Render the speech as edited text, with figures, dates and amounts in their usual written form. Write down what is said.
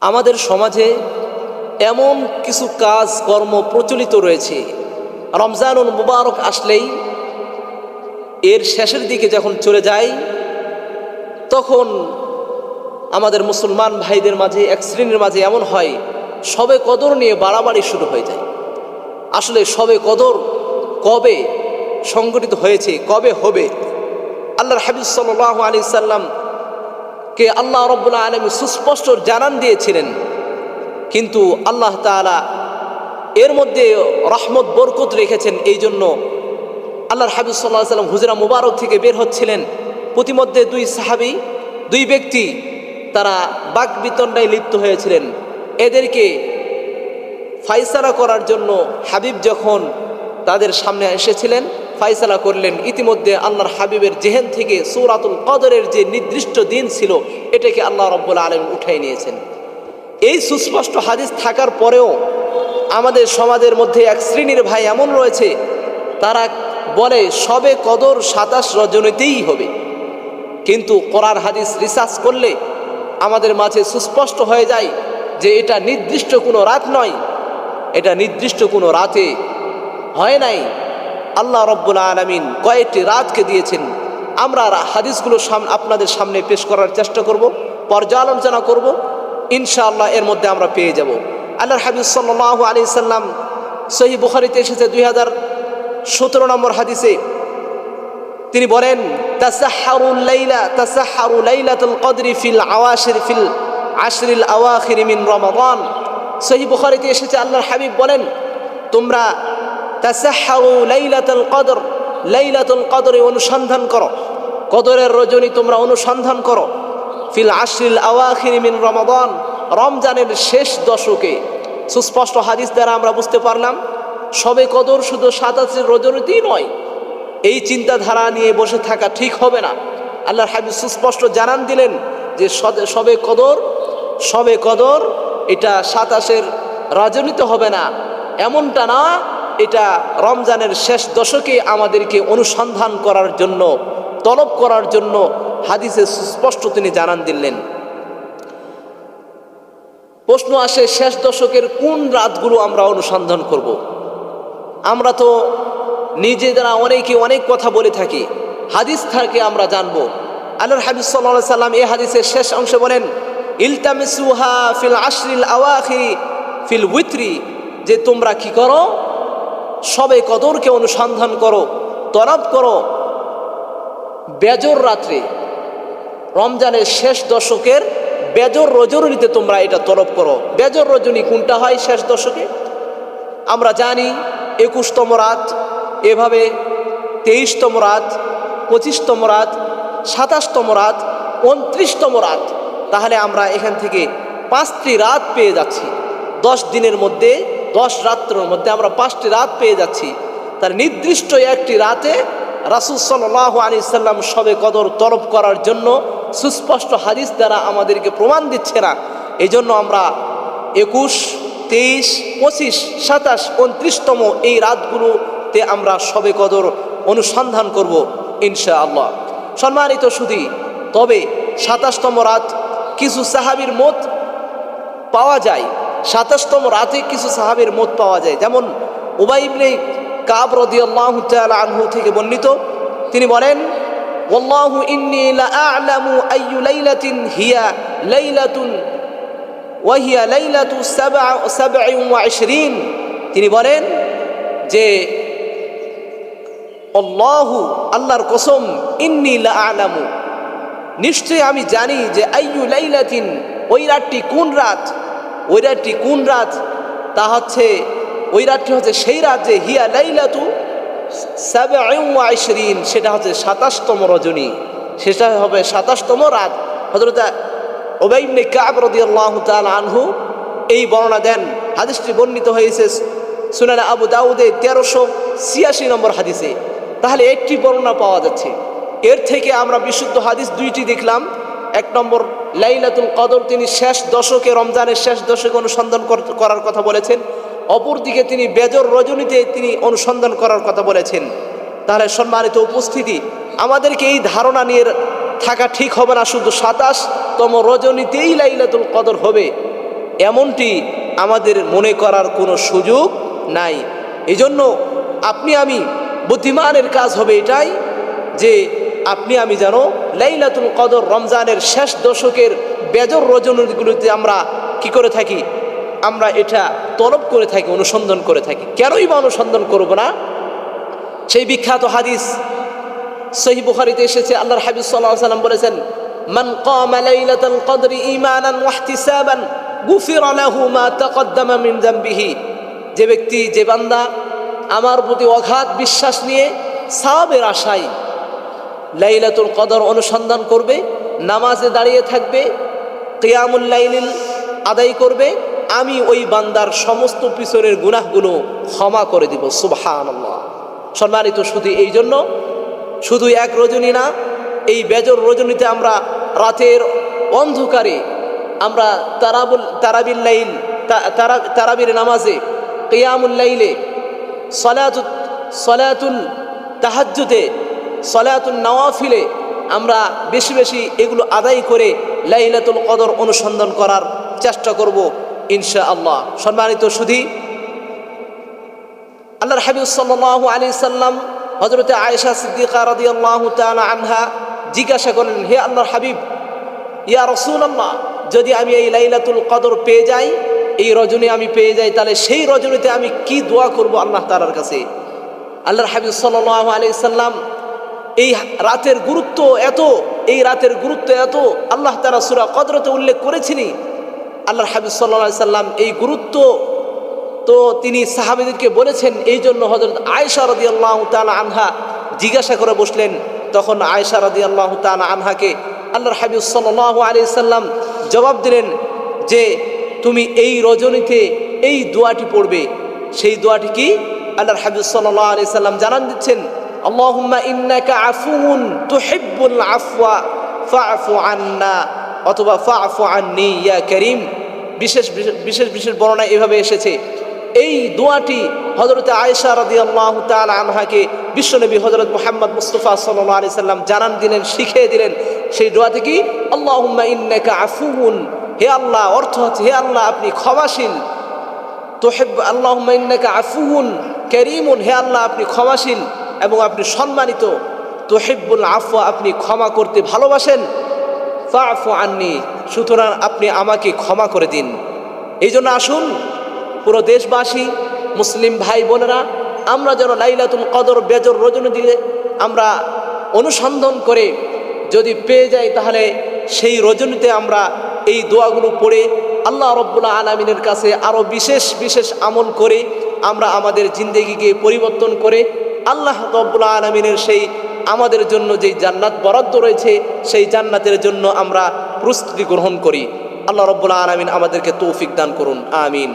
আমাদের সমাজে এমন কিছু কাজ কর্ম প্রচলিত রয়েছে, রমজানুল মুবারক আসলেই এর শেষের দিকে যখন চলে যায় তখন আমাদের মুসলমান ভাইদের মাঝে এক শ্রেণীর মাঝে এমন হয় শবে কদর নিয়ে বাড়াবাড়ি শুরু হয়ে যায়। আসলে শবে কদর কবে সংগঠিত হয়েছে, কবে হবে? আল্লাহর হাবিব সাল্লাল্লাহু আলাইহি সাল্লাম কে আল্লাহ রাব্বুল আলামিন সুস্পষ্ট জানান দিয়েছিলেন, কিন্তু আল্লাহ তাআলা এর মধ্যে রহমত বরকত রেখেছেন। এই জন্য আল্লাহর হাবিব সাল্লাল্লাহু আলাইহি সাল্লাম হুজরা মুবারক থেকে বের হচ্ছিলেন, প্রতিমধ্যে দুই ব্যক্তি তারা বাকবিতণ্ডায় লিপ্ত হয়েছিলেন। এদেরকে ফায়সালা করার জন্য হাবিব যখন তাদের সামনে এসেছিলেন, ফায়সালা করলেন। ইতিমধ্যে আল্লাহর হাবিবের জেহেন থেকে সূরাতুল কদরের যে নির্দিষ্ট দিন ছিল এটাকে আল্লাহ রাব্বুল আলামিন উঠাই নিয়েছেন। এই সুস্পষ্ট হাদিস থাকার পরেও আমাদের সমাজের মধ্যে এক শ্রেণীর ভাই এমন রয়েছে, তারা বলে শবে কদর 27 রজনীতেই হবে। কিন্তু কোরআন হাদিস রিসার্চ করলে আমাদের মাঝে সুস্পষ্ট হয়ে যায় যে এটা নির্দিষ্ট কোনো রাত নয়, এটা নির্দিষ্ট কোনো রাতে হয় নাই। আল্লাহ রাব্বুল আলামিন কয়েকটি রাতকে দিয়েছেন। আমরা হাদিসগুলো আপনাদের সামনে পেশ করার চেষ্টা করব, পর্যালোচনা করব, ইনশাআল্লাহ এর মধ্যে আমরা পেয়ে যাব। আল্লাহর হাবিব সাল্লাল্লাহু আলাইহি সাল্লাম সহিহ বুখারীতে এসেছে 2017 নম্বর হাদিসে তিনি বলেন, তাসাহহারু লাইলাতুল কদরি ফিল আশরিল আওয়াখির মিন রমাদান। সহিহ বুখারীতে এসেছে আল্লাহর হাবিব বলেন, তোমরা তাসাহহারু লাইলাতুল কদরে অনুসন্ধান করো, কদরের রজনী তোমরা অনুসন্ধান করো, ফিল আশরিল আওয়াখির মিন রমাদান, রমজানের শেষ দশকে। সুস্পষ্ট হাদিস দ্বারা আমরা বুঝতে পারলাম শবে কদর শুধু 27 রজনীতেই নয়। এই চিন্তাধারা নিয়ে বসে থাকা ঠিক হবে না। আল্লাহর হাবিব সুস্পষ্ট জানান দিলেন যে শবে কদর এটা 27 রজনীতে হবে না, এমনটা না, এটা রমজানের শেষ দশকে আমাদেরকে অনুসন্ধান করার জন্য, তলব করার জন্য হাদিসে সুস্পষ্ট তিনি জানান দিলেন। প্রশ্ন আসে, শেষ দশকের কোন রাতগুলো আমরা অনুসন্ধান করব? আমরা তো নিজেরা অনেকে অনেক কথা বলে থাকি, হাদিস থেকে আমরা জানবো। আল্লাহর হাবিব সাল্লাল্লাহু আলাইহি সাল্লাম এই হাদিসের শেষ অংশে বলেন, ইলতামিসুহা ফিল আশরিল আওয়াখির ফিল উইত্রি, যে তোমরা কি করো, শবে কদরকে অনুসন্ধান করো, তলব করো বেজর রাত্রে, রমজানের শেষ দশকের বেজর রজনীতে তোমরা এটা তলব করো। বেজর রজনী কোনটা হয় শেষ দশকে? আমরা জানি 21তম রাত, এভাবে 23তম রাত, 25তম রাত, 27তম রাত, 29তম রাত। তাহলে আমরা এখান থেকে 5টি রাত পেয়ে যাচ্ছি। 10 দিনের মধ্যে, 10 রাত্রের মধ্যে আমরা 5টি রাত পেয়ে যাচ্ছি। তার নির্দিষ্ট একটি রাতে রাসূল সাল্লাল্লাহু আলাইহি সাল্লাম শবে কদর তলব করার জন্য সুস্পষ্ট হাদিস দ্বারা আমাদেরকে প্রমাণ দিচ্ছে না। এই জন্য আমরা 21, 23, 25, 27, 29তম এই রাতগুলোতে আমরা শবে কদর অনুসন্ধান করব ইনশাআল্লাহ। সম্মানিত সুধী, তবে 27তম রাত কিছু সাহাবীর মত পাওয়া যায়, 27তম রাতে কিছু সাহাবীর মত পাওয়া যায়। যেমন উবাই ইবনে কাব রাদিয়াল্লাহু তাআলা আনহু থেকে বর্ণিত, তিনি বলেন, ওয়াল্লাহু ইন্নী লা আ'লামু আইয়ু লাইলাতিন হিয়া লাইলাতুন ওয়া হিয়া লাইলাতু 27। তিনি বলেন যে আল্লাহর কসম, ইন্নী লা আ'লামু, নিশ্চয়ই আমি জানি যে আইয়ু লাইলাতিন, ওই রাতটি কোন রাত, ওই রাতটি কোন রাত, তা হচ্ছে ওই রাতটি হচ্ছে সেই রাত যে হিয়া লাইলাতু 27, সেটা হচ্ছে 27তম রজনী, সেটা হবে 27তম রাত। হযরত উবাই ইবনে কাব রাদিয়াল্লাহু তাআলা আনহু এই বর্ণনা দেন। হাদিসটি বর্ণিত হয়েছে সুনান আবু দাউদে 1386 নম্বর হাদিসে। তাহলে একটি বর্ণনা পাওয়া যাচ্ছে। এর থেকে আমরা বিশুদ্ধ হাদিস 2টি দেখলাম। 1 নম্বর লাইলাতুল কদর তিনি শেষ দশকে, রমজানের শেষ দশকে অনুসন্ধান করার কথা বলেছেন। অপরদিকে তিনি বেজর রজনীতে তিনি অনুসন্ধান করার কথা বলেছেন। তাহলে সম্মানিত উপস্থিতি, আমাদেরকে এই ধারণা নিয়ে থাকা ঠিক হবে না শুধু 27তম রজনীতেই লাইলাতুল কদর হবে, এমনটি আমাদের মনে করার কোনো সুযোগ নাই। এই জন্য আপনি আমি বুদ্ধিমানের কাজ হবে এটাই যে আপনি আমি যেন লাইলাতুল কদর রমজানের শেষ দশকের বেজর রজনীগুলোতে আমরা কি করে থাকি, আমরা এটা তলব করে থাকি, অনুসন্ধান করে থাকি। কেনই বা অনুসন্ধান করব না? সেই বিখ্যাত হাদিস সহিহ বুখারীতে এসেছে, আল্লাহর হাবিব সাল্লাল্লাহু আলাইহি ওয়াসাল্লাম বলেছেন, মান কামা লাইলাতাল কদরি ঈমানান ওয়া ইহতিসাবান গুফিরা লাহু মা তাকদ্দামা মিন যামবিহি। যে ব্যক্তি, যে বান্দা আমার প্রতি অগাধ বিশ্বাস নিয়ে সওয়াবের আশায় লাইলাতুল কদর অনুসন্ধান করবে, নামাজে দাঁড়িয়ে থাকবে, কিয়ামুল লাইল আদায় করবে, আমি ওই বান্দার সমস্ত পিছনের গুনাহগুলো ক্ষমা করে দিব। সুবহানাল্লাহ। সম্মানিত, শুধু এই জন্য, শুধু এক রজনী না, এই বেজর রজনীতে আমরা রাতের অন্ধকারে আমরা তারাবির নামাজে, কিয়ামুল লাইলে, সলাতুল তাহাজ্জুদে, সলাতুল নওয়াফিলে আমরা বেশি বেশি এগুলো আদায় করে লাইলাতুল কদর অনুসন্ধান করার চেষ্টা করব ইনশাআল্লাহ। সম্মানিত শুধু আল্লাহর হাবিব সাল্লাল্লাহু আলাইহি সাল্লাম হযরতে আয়েশা সিদ্দিকা রাদিয়াল্লাহু তাআলা আনহা জিজ্ঞাসা করলেন, হে আল্লাহর হাবিব, ইয়া রাসূলুল্লাহ, যদি আমি এই লাইলাতুল কদর পেয়ে যাই, এই রজনী আমি পেয়ে যাই, তাহলে সেই রজনীতে আমি কি দোয়া করব আল্লাহ তাআলার কাছে? আল্লাহর হাবিব সাল্লাল্লাহু আলাইহি সাল্লাম এই রাতের গুরুত্ব এত, এই রাতের গুরুত্ব এত আল্লাহ তাআলা সূরা কদরতে উল্লেখ করেছেনই। আল্লাহর হাবিব সাল্লাল্লাহু আলাইহি সাল্লাম এই গুরুত্ব তো তিনি সাহাবীদেরকে বলেছেন। এই জন্য হযরত আয়েশা রাদিয়াল্লাহু তাআলা আনহা জিজ্ঞাসা করে বসলেন। তখন আয়েশা রাদিয়াল্লাহু তাআলা আনহাকে আল্লাহর হাবিব সাল্লাল্লাহু আলাইহি সাল্লাম জবাব দিলেন যে তুমি এই রজনীতে এই দোয়াটি পড়বে। সেই দোয়াটি কি? আল্লাহর হাবিব সাল্লাল্লাহু আলাইহি সাল্লাম জানান দিচ্ছেন, আল্লাহুম্মা ইন্নাকা আফুউন তুহিব্বুল আফওয়া ফা'ফু আন্না, অথবা ফা'ফু আন্নি ইয়া কারীম। বিশেষ বিশেষ বিশেষ বর্ণনা এভাবে এসেছে। এই দোয়াটি হযরত আয়েশা রাদিয়াল্লাহু তাআলা আনহাকে বিশ্বনবী হযরত মুহাম্মদ মুস্তাফা সাল্লাল্লাহু আলাইহি সাল্লাম জানান দিলেন, শিখিয়ে দিলেন। সেই দোয়াটি কি? আল্লাহুম্মা ইন্নাকা আফুউন, হে আল্লাহ, অর্থ হচ্ছে হে আল্লাহ আপনি ক্ষমাশীল, আল্লাহুম্মা ইন্নাকা আফুউন কারীমুন, হে আল্লাহ আপনি ক্ষমাশীল এবং আপনি সম্মানিত, তুহিব্বুল আফওয়া, আপনি ক্ষমা করতে ভালোবাসেন, ফা'ফু আন্নি, সুতরাং আপনি আমাকে ক্ষমা করে দিন। এই জন্য আসুন পুরো দেশবাসী, মুসলিম ভাই বোনেরা, আমরা যেন লাইলাতুল কদর বেজর রজনী দিয়ে আমরা অনুসন্ধান করে যদি পেয়ে যাই, তাহলে সেই রজনীতে আমরা এই দোয়াগুলো পড়ে আল্লাহ রাব্বুল আলামিনের কাছে আরও বিশেষ বিশেষ আমল করে আমরা আমাদের জিন্দেগিকে পরিবর্তন করে আল্লাহ রাব্বুল আলামিনের সেই আমাদের জন্য যেই জান্নাত বরাদ্দ রয়েছে, সেই জান্নাতের জন্য আমরা প্রস্তুতি গ্রহণ করি। আল্লাহ রাব্বুল আলামিন আমাদেরকে তৌফিক দান করুন, আমিন।